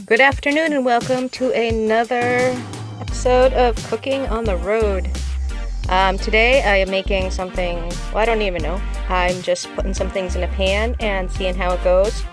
Good afternoon and welcome to another episode of Cooking on the Road. Today I am making something, well, I don't even know. I'm just putting some things in a pan and seeing how it goes.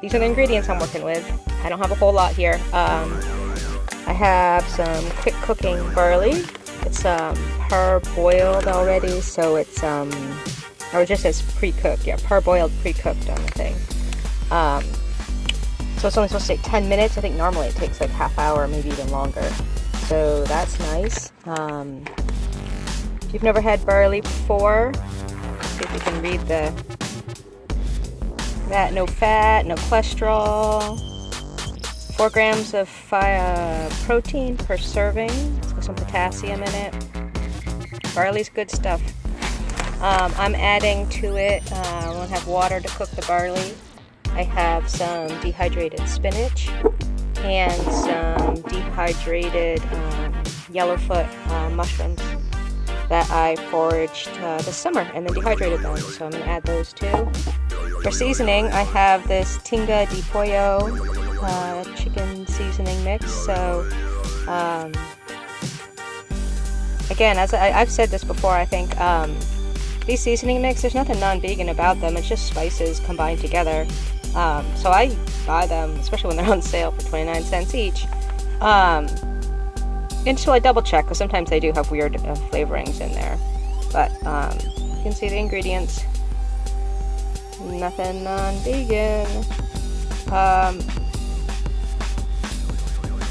These are the ingredients I'm working with. I don't have a whole lot here. I have some quick cooking barley. It's parboiled already, so it's or just as pre-cooked. Yeah, parboiled, pre-cooked on the thing. So it's only supposed to take 10 minutes. I think normally it takes like half hour, maybe even longer. So that's nice. If you've never had barley before, let's see if we can read that. No fat, no cholesterol. 4 grams of protein per serving. It's got some potassium in it. Barley's good stuff. I'm adding to it, I won't have water to cook the barley. I have some dehydrated spinach and some dehydrated yellowfoot mushrooms that I foraged this summer and then dehydrated them. So I'm going to add those too. For seasoning, I have this tinga de pollo chicken seasoning mix. So again, as I've said this before, I think these seasoning mix, there's nothing non-vegan about them. It's just spices combined together. So I buy them, especially when they're on sale for 29 cents each, until I double check, because sometimes they do have weird flavorings in there. But you can see the ingredients. Nothing non-vegan.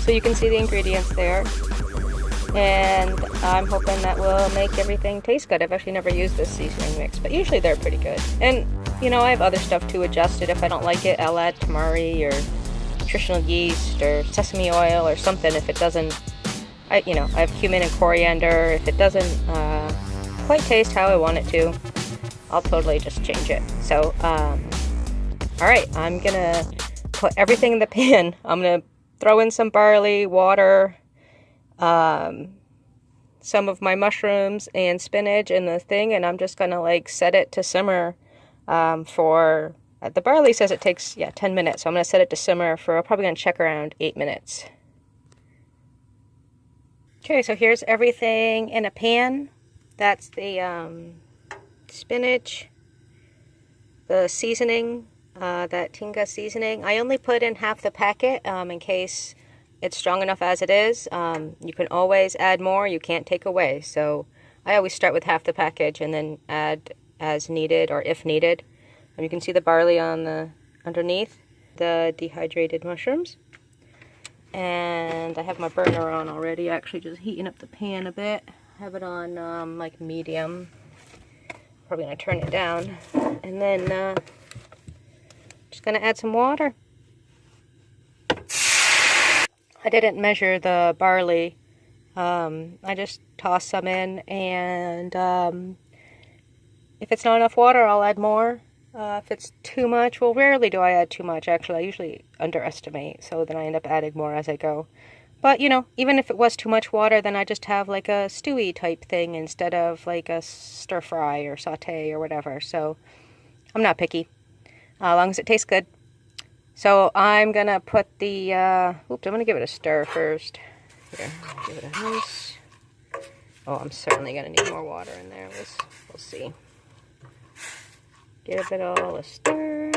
So you can see the ingredients there. And I'm hoping that will make everything taste good. I've actually never used this seasoning mix, but usually they're pretty good. And you know, I have other stuff to adjust it. If I don't like it, I'll add tamari or nutritional yeast or sesame oil or something. If it doesn't, I have cumin and coriander. If it doesn't quite taste how I want it to, I'll totally just change it. So, all right, I'm gonna put everything in the pan. I'm gonna throw in some barley, water, some of my mushrooms and spinach in the thing, and I'm just gonna like set it to simmer. The barley says it takes 10 minutes, so I'm going to set it to simmer for, I'm probably going to check around 8 minutes. Okay, so here's everything in a pan. That's the spinach, the seasoning, that tinga seasoning. I only put in half the packet in case it's strong enough as it is. You can always add more, you can't take away. So I always start with half the package and then add as needed or if needed. And you can see the barley on the underneath, the dehydrated mushrooms. And I have my burner on already, actually just heating up the pan a bit. I have it on like medium. Probably gonna turn it down. And then just gonna add some water. I didn't measure the barley. I just tossed some in, and if it's not enough water, I'll add more. If it's too much, well, rarely do I add too much, actually. I usually underestimate, so then I end up adding more as I go. But, you know, even if it was too much water, then I just have like a stewy type thing instead of like a stir fry or saute or whatever. So I'm not picky, as long as it tastes good. So I'm going to put the, I'm going to give it a stir first. Here, give it a nice. Oh, I'm certainly going to need more water in there. We'll see. Give it all a stir.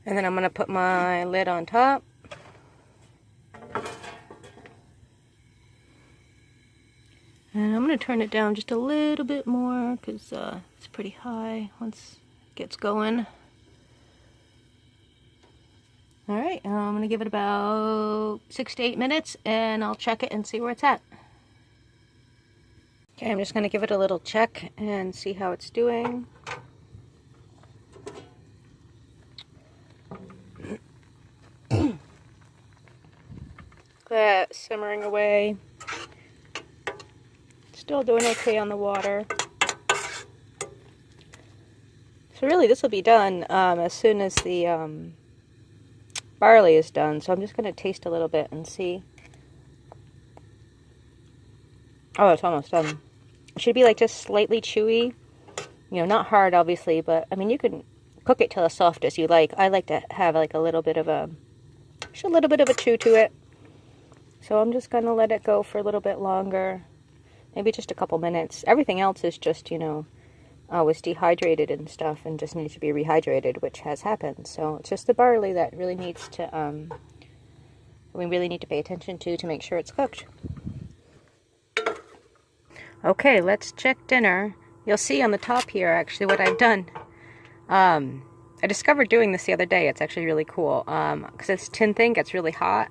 And then I'm going to put my lid on top. And I'm going to turn it down just a little bit more because it's pretty high once it gets going. Alright, I'm going to give it about 6 to 8 minutes and I'll check it and see where it's at. Okay, I'm just going to give it a little check and see how it's doing. That simmering away. Still doing okay on the water. So really this will be done as soon as the barley is done, so I'm just going to taste a little bit and see. Oh, it's almost done. It should be like just slightly chewy. You know, not hard obviously, but I mean you can cook it till as soft as you like. I like to have like a little bit of a chew to it. So I'm just gonna let it go for a little bit longer. Maybe just a couple minutes. Everything else is just, you know, was dehydrated and stuff and just needs to be rehydrated, which has happened. So it's just the barley that really needs to, we really need to pay attention to make sure it's cooked. Okay, let's check dinner. You'll see on the top here actually what I've done. I discovered doing this the other day. It's actually really cool because this tin thing gets really hot.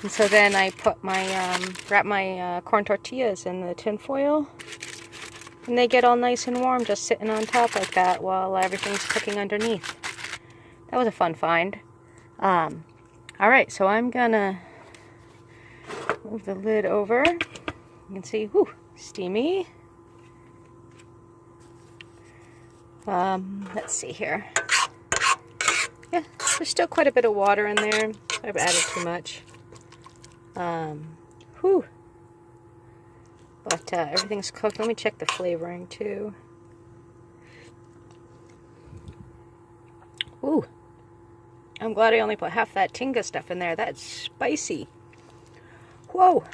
And so then I put my, wrap my corn tortillas in the tin foil. And they get all nice and warm just sitting on top like that while everything's cooking underneath. That was a fun find. Alright, so I'm gonna move the lid over. You can see, whew, steamy. Let's see here. Yeah, there's still quite a bit of water in there. I've added too much. Whew. But everything's cooked. Let me check the flavoring too. Ooh. I'm glad I only put half that tinga stuff in there. That's spicy. Whoa.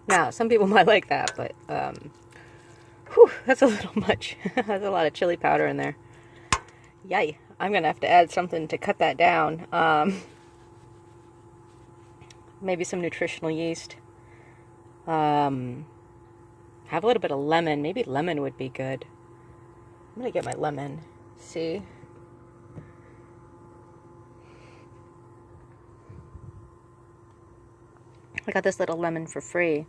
Now, some people might like that, but whew, that's a little much. That's a lot of chili powder in there. Yay. I'm going to have to add something to cut that down. Maybe some nutritional yeast. Have a little bit of lemon. Maybe lemon would be good. I'm gonna get my lemon. See? I got this little lemon for free.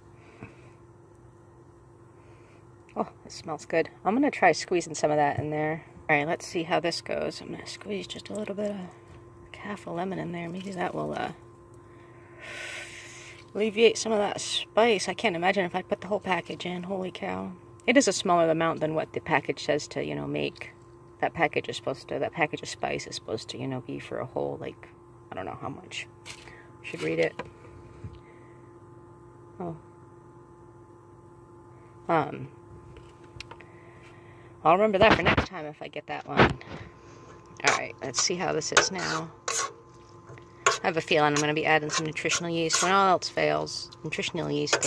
Oh, it smells good. I'm gonna try squeezing some of that in there. Alright, let's see how this goes. I'm gonna squeeze just a little bit of half a lemon in there. Maybe that will alleviate some of that spice. I can't imagine if I put the whole package in. Holy cow. It is a smaller amount than what the package says to, you know, make. That package of spice is supposed to, you know, be for a whole, like, I don't know how much. Should read it. Oh. I'll remember that for next time if I get that one. Alright, let's see how this is now. I have a feeling I'm going to be adding some nutritional yeast. When all else fails, nutritional yeast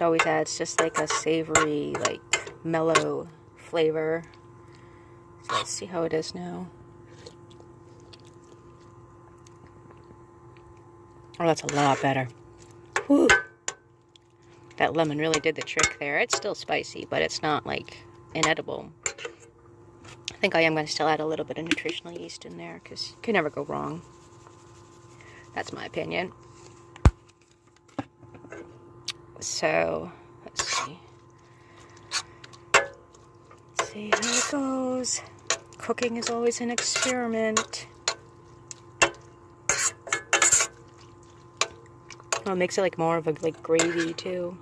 always adds just like a savory, like mellow flavor. So let's see how it is now. Oh, that's a lot better. Whew. That lemon really did the trick there. It's still spicy, but it's not like inedible. I think I am going to still add a little bit of nutritional yeast in there because you can never go wrong. That's my opinion. So, let's see. Let's see how it goes. Cooking is always an experiment. Oh, it makes it like more of a like gravy too.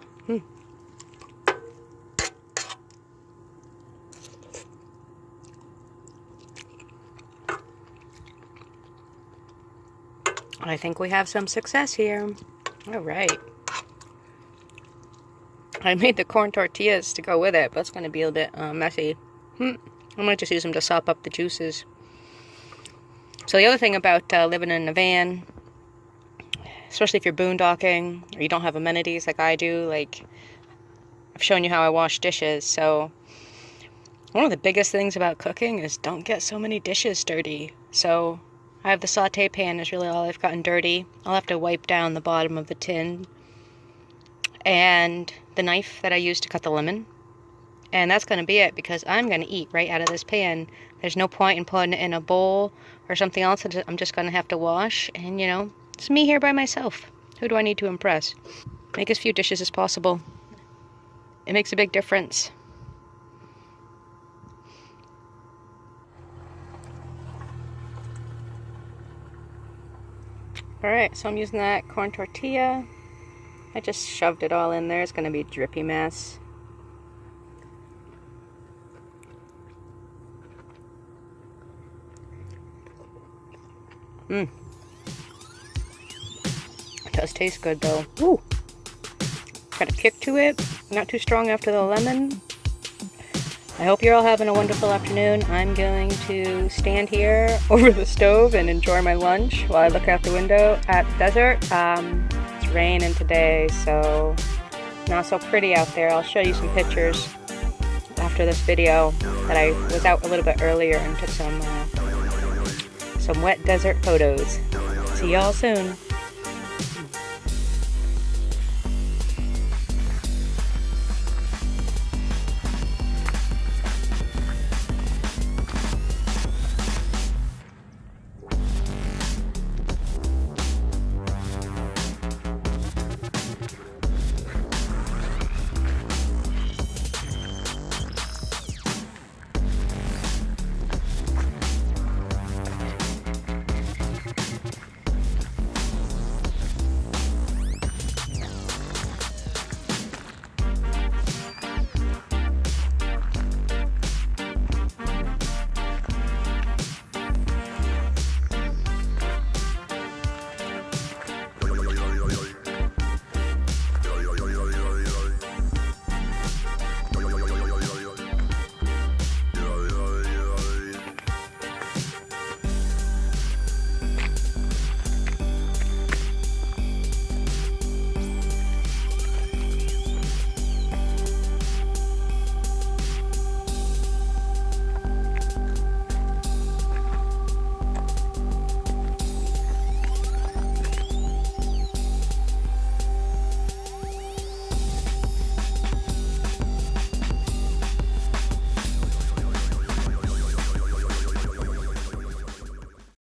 I think we have some success here. All right. I made the corn tortillas to go with it, but it's going to be a bit messy. I might just use them to sop up the juices. So the other thing about living in a van, especially if you're boondocking or you don't have amenities like I do, like I've shown you how I wash dishes. So one of the biggest things about cooking is don't get so many dishes dirty. So I have the saute pan is really all I've gotten dirty. I'll have to wipe down the bottom of the tin. And the knife that I used to cut the lemon. And that's going to be it because I'm going to eat right out of this pan. There's no point in putting it in a bowl or something else that I'm just going to have to wash. And, you know, it's me here by myself. Who do I need to impress? Make as few dishes as possible. It makes a big difference. Alright, so I'm using that corn tortilla. I just shoved it all in there. It's going to be a drippy mess. It does taste good though. Ooh. got a kick to it. Not too strong after the lemon. I hope you're all having a wonderful afternoon. I'm going to stand here over the stove and enjoy my lunch while I look out the window at the desert. It's raining today, so not so pretty out there. I'll show you some pictures after this video that I was out a little bit earlier and took some wet desert photos. See y'all soon.